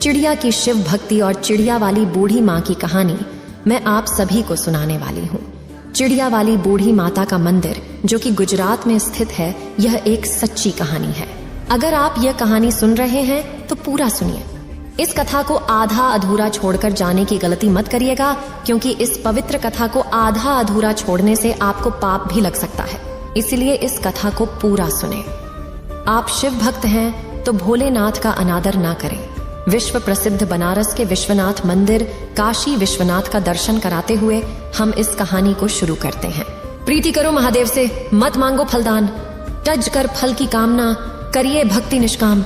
चिड़िया की शिव भक्ति और चिड़िया वाली बूढ़ी माँ की कहानी मैं आप सभी को सुनाने वाली हूँ। चिड़िया वाली बूढ़ी माता का मंदिर जो कि गुजरात में स्थित है, यह एक सच्ची कहानी है। अगर आप यह कहानी सुन रहे हैं तो पूरा सुनिए। इस कथा को आधा अधूरा छोड़कर जाने की गलती मत करिएगा, क्योंकि इस पवित्र कथा को आधा अधूरा छोड़ने से आपको पाप भी लग सकता है। इसलिए इस कथा को पूरा सुने। आप शिव भक्त हैं तो भोलेनाथ का अनादर ना करें। विश्व प्रसिद्ध बनारस के विश्वनाथ मंदिर काशी विश्वनाथ का दर्शन कराते हुए हम इस कहानी को शुरू करते हैं। प्रीति करो महादेव से, मत मांगो फलदान, तज कर फल की कामना, करिए भक्ति निष्काम।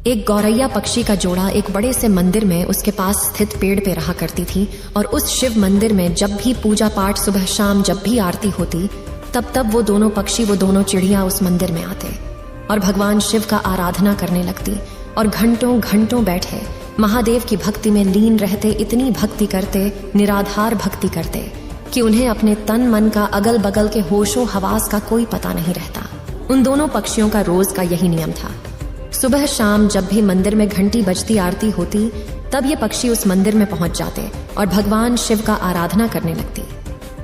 एक गौरैया पक्षी का जोड़ा एक बड़े से मंदिर में उसके पास स्थित पेड़ पे रहा करती थी, और उस शिव मंदिर में जब भी पूजा पाठ सुबह शाम जब भी आरती होती, तब वो दोनों पक्षी, वो दोनों चिड़िया उस मंदिर में आते और भगवान शिव का आराधना करने लगती और घंटों घंटों बैठे महादेव की भक्ति में लीन रहते। इतनी भक्ति करते, निराधार भक्ति करते कि उन्हें अपने तन मन का, अगल बगल के होशो हवास का कोई पता नहीं रहता। उन दोनों पक्षियों का रोज का यही नियम था। सुबह शाम जब भी मंदिर में घंटी बजती, आरती होती, तब ये पक्षी उस मंदिर में पहुंच जाते और भगवान शिव का आराधना करने लगती।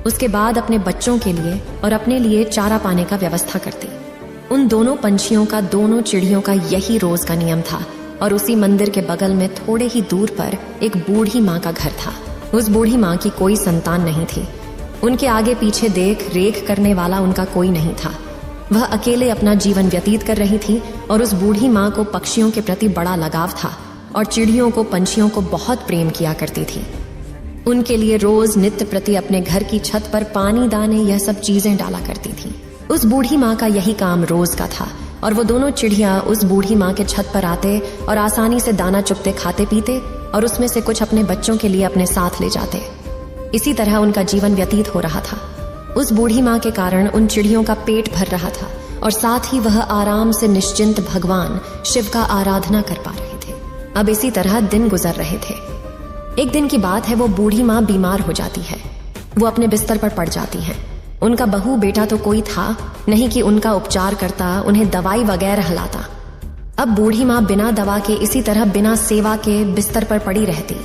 उसके बाद अपने बच्चों के लिए और अपने लिए चारा पाने का व्यवस्था करती। उन दोनों पंछियों का, दोनों चिड़ियों का यही रोज का नियम था। और उसी मंदिर के बगल में थोड़े ही दूर पर एक बूढ़ी माँ का घर था। उस बूढ़ी माँ की कोई संतान नहीं थी। उनके आगे पीछे देख रेख करने वाला उनका कोई नहीं था। वह अकेले अपना जीवन व्यतीत कर रही थी और उस बूढ़ी माँ को पक्षियों के प्रति बड़ा लगाव था और चिड़ियों को, पंछियों को बहुत प्रेम किया करती थी। उनके लिए रोज नित्य प्रति अपने घर की छत पर पानी, दाने, यह सब चीजें डाला करती थी। उस बूढ़ी माँ का यही काम रोज का था और वो दोनों चिड़िया उस बूढ़ी माँ के छत पर आते और आसानी से दाना चुगते, खाते पीते और उसमें से कुछ अपने बच्चों के लिए अपने साथ ले जाते। इसी तरह उनका जीवन व्यतीत हो रहा था। उस बूढ़ी माँ के कारण उन चिड़ियों का पेट भर रहा था और साथ ही वह आराम से निश्चिंत भगवान शिव का आराधना कर पा रहे थे। अब इसी तरह दिन गुजर रहे थे। एक दिन की बात है, वो बूढ़ी माँ बीमार हो जाती है। वो अपने बिस्तर पर पड़ जाती है। उनका बहू बेटा तो कोई था नहीं कि उनका उपचार करता, उन्हें दवाई वगैरह हलाता। अब बूढ़ी माँ बिना दवा के, इसी तरह बिना सेवा के बिस्तर पर पड़ी रहती।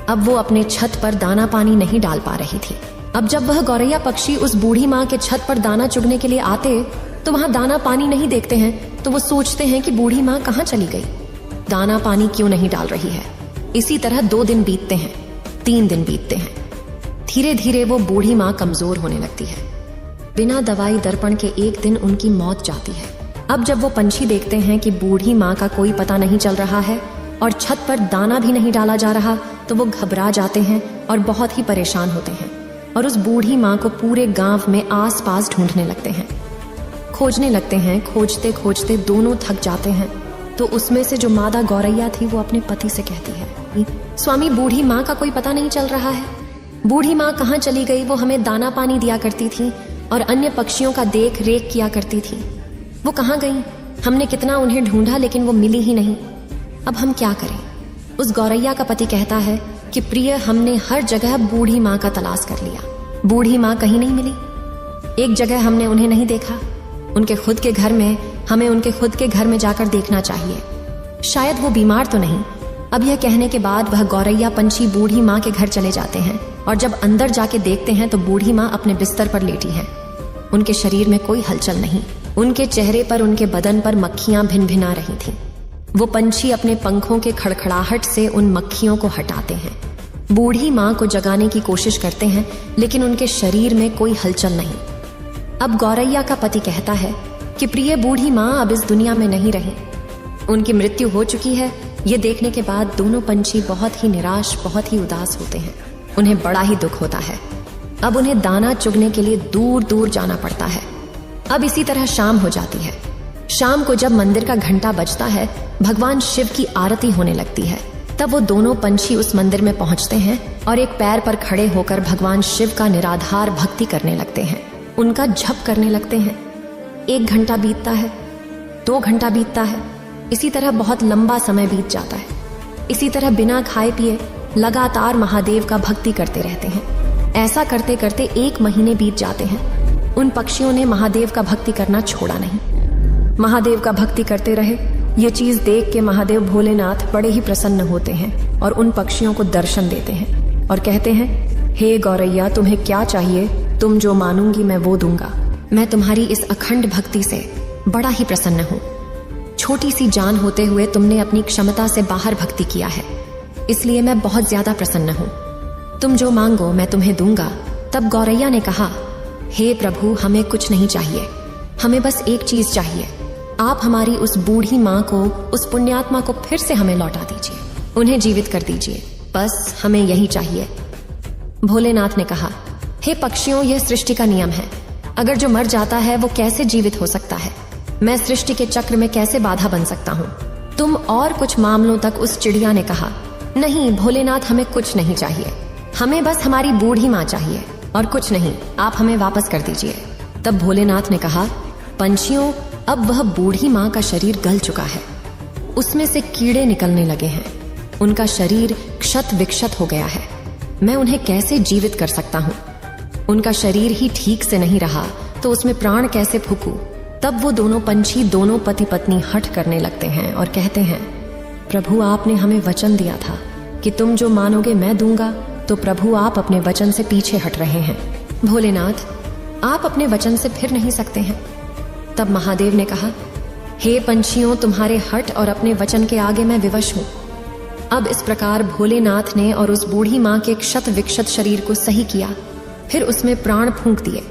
अब वो अपने छत पर दाना पानी नहीं डाल पा रही थी। अब जब वह गौरैया पक्षी उस बूढ़ी माँ के छत पर दाना चुगने के लिए आते तो वहां दाना पानी नहीं देखते हैं, तो वो सोचते हैं कि बूढ़ी माँ कहाँ चली गई, दाना पानी क्यों नहीं डाल रही है। इसी तरह 2 दिन बीतते हैं, 3 दिन बीतते हैं। धीरे धीरे वो बूढ़ी माँ कमजोर होने लगती है। बिना दवाई दर्पण के एक दिन उनकी मौत जाती है। अब जब वो पंछी देखते हैं कि बूढ़ी माँ का कोई पता नहीं चल रहा है और छत पर दाना भी नहीं डाला जा रहा, तो वो घबरा जाते हैं और बहुत ही परेशान होते हैं और उस बूढ़ी माँ को पूरे गांव में आस पास ढूंढने लगते हैं, खोजने लगते हैं। खोजते खोजते दोनों थक जाते हैं। तो उसमें से जो मादा गौरैया थी वो अपने पति से कहती है, स्वामी, बूढ़ी माँ का कोई पता नहीं चल रहा है। बूढ़ी माँ कहाँ चली गई? वो हमें दाना पानी दिया करती थी और अन्य पक्षियों का देख रेख किया करती थी। वो कहाँ गई? हमने कितना उन्हें ढूंढा लेकिन वो मिली ही नहीं। अब हम क्या करें? उस गौरैया का पति कहता है कि प्रिय, हमने हर जगह बूढ़ी माँ का तलाश कर लिया, बूढ़ी माँ कहीं नहीं मिली। एक जगह हमने उन्हें नहीं देखा, उनके खुद के घर में। हमें उनके खुद के घर में जाकर देखना चाहिए, शायद वो बीमार तो नहीं। अब यह कहने के बाद वह गौरैया पंछी बूढ़ी माँ के घर चले जाते हैं और जब अंदर जाके देखते हैं तो बूढ़ी माँ अपने बिस्तर पर लेटी है। उनके शरीर में कोई हलचल नहीं। उनके चेहरे पर, उनके बदन पर मक्खियां भिनभिना रही थीं। वो पंछी अपने पंखों के खड़खड़ाहट से उन मक्खियों को हटाते हैं। बूढ़ी माँ को जगाने की कोशिश करते हैं लेकिन उनके शरीर में कोई हलचल नहीं। अब गौरैया का पति कहता है कि प्रिय, बूढ़ी माँ अब इस दुनिया में नहीं रही, उनकी मृत्यु हो चुकी है। ये देखने के बाद दोनों पंछी बहुत ही निराश, बहुत ही उदास होते हैं। उन्हें बड़ा ही दुख होता है। अब उन्हें दाना चुगने के लिए दूर दूर जाना पड़ता है। अब इसी तरह शाम हो जाती है। शाम को जब मंदिर का घंटा बजता है, भगवान शिव की आरती होने लगती है। तब वो दोनों पंछी उस मंदिर में पहुंचते हैं और एक पैर पर खड़े होकर भगवान शिव का निराधार भक्ति करने लगते हैं, उनका जप करने लगते हैं। 1 घंटा बीतता है, 2 घंटा बीतता है। इसी तरह बहुत लंबा समय बीत जाता है। इसी तरह बिना खाए पिए लगातार महादेव का भक्ति करते रहते हैं। ऐसा करते करते 1 महीने बीत जाते हैं। उन पक्षियों ने महादेव का भक्ति करना छोड़ा नहीं। महादेव का भक्ति करते रहे ये चीज देख के महादेव भोलेनाथ बड़े ही प्रसन्न होते हैं और उन पक्षियों को दर्शन देते हैं और कहते हैं, हे गौरैया, तुम्हें क्या चाहिए? तुम जो मानूंगी मैं वो दूंगा। मैं तुम्हारी इस अखंड भक्ति से बड़ा ही प्रसन्न हूँ। छोटी सी जान होते हुए तुमने अपनी क्षमता से बाहर भक्ति किया है, इसलिए मैं बहुत ज्यादा प्रसन्न हूँ। तुम जो मांगो मैं तुम्हें दूंगा। तब गौरैया ने कहा, हे प्रभु, हमें कुछ नहीं चाहिए, हमें बस एक चीज चाहिए। आप हमारी उस बूढ़ी माँ को, उस पुण्यात्मा को फिर से हमें लौटा दीजिए, उन्हें जीवित कर दीजिए, बस हमें यही चाहिए। भोलेनाथ ने कहा, हे पक्षियों, यह सृष्टि का नियम है। अगर जो मर जाता है वो कैसे जीवित हो सकता है? मैं सृष्टि के चक्र में कैसे बाधा बन सकता हूँ? तुम और कुछ मामलों तक उस चिड़िया ने कहा, नहीं भोलेनाथ, हमें कुछ नहीं चाहिए, हमें बस हमारी बूढ़ी माँ चाहिए और कुछ नहीं, आप हमें वापस कर दीजिए। तब भोलेनाथ ने कहा, पंछियों, अब वह बूढ़ी माँ का शरीर गल चुका है, उसमें से कीड़े निकलने लगे हैं, उनका शरीर क्षत विक्षत हो गया है, मैं उन्हें कैसे जीवित कर सकता हूँ? उनका शरीर ही ठीक से नहीं रहा तो उसमें प्राण कैसे फूंकूं? तब वो दोनों पंछी, दोनों पति पत्नी हठ करने लगते हैं और कहते हैं, प्रभु, आपने हमें वचन दिया था कि तुम जो मानोगे मैं दूंगा, तो प्रभु आप अपने वचन से पीछे हट रहे हैं। भोलेनाथ, आप अपने वचन से फिर नहीं सकते हैं। तब महादेव ने कहा, हे पंछियों, तुम्हारे हट और अपने वचन के आगे मैं विवश हूं। अब इस प्रकार भोलेनाथ ने और उस बूढ़ी माँ के क्षत विक्षत शरीर को सही किया, फिर उसमें प्राण फूंक दिए।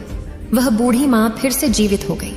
वह बूढ़ी माँ फिर से जीवित हो गई।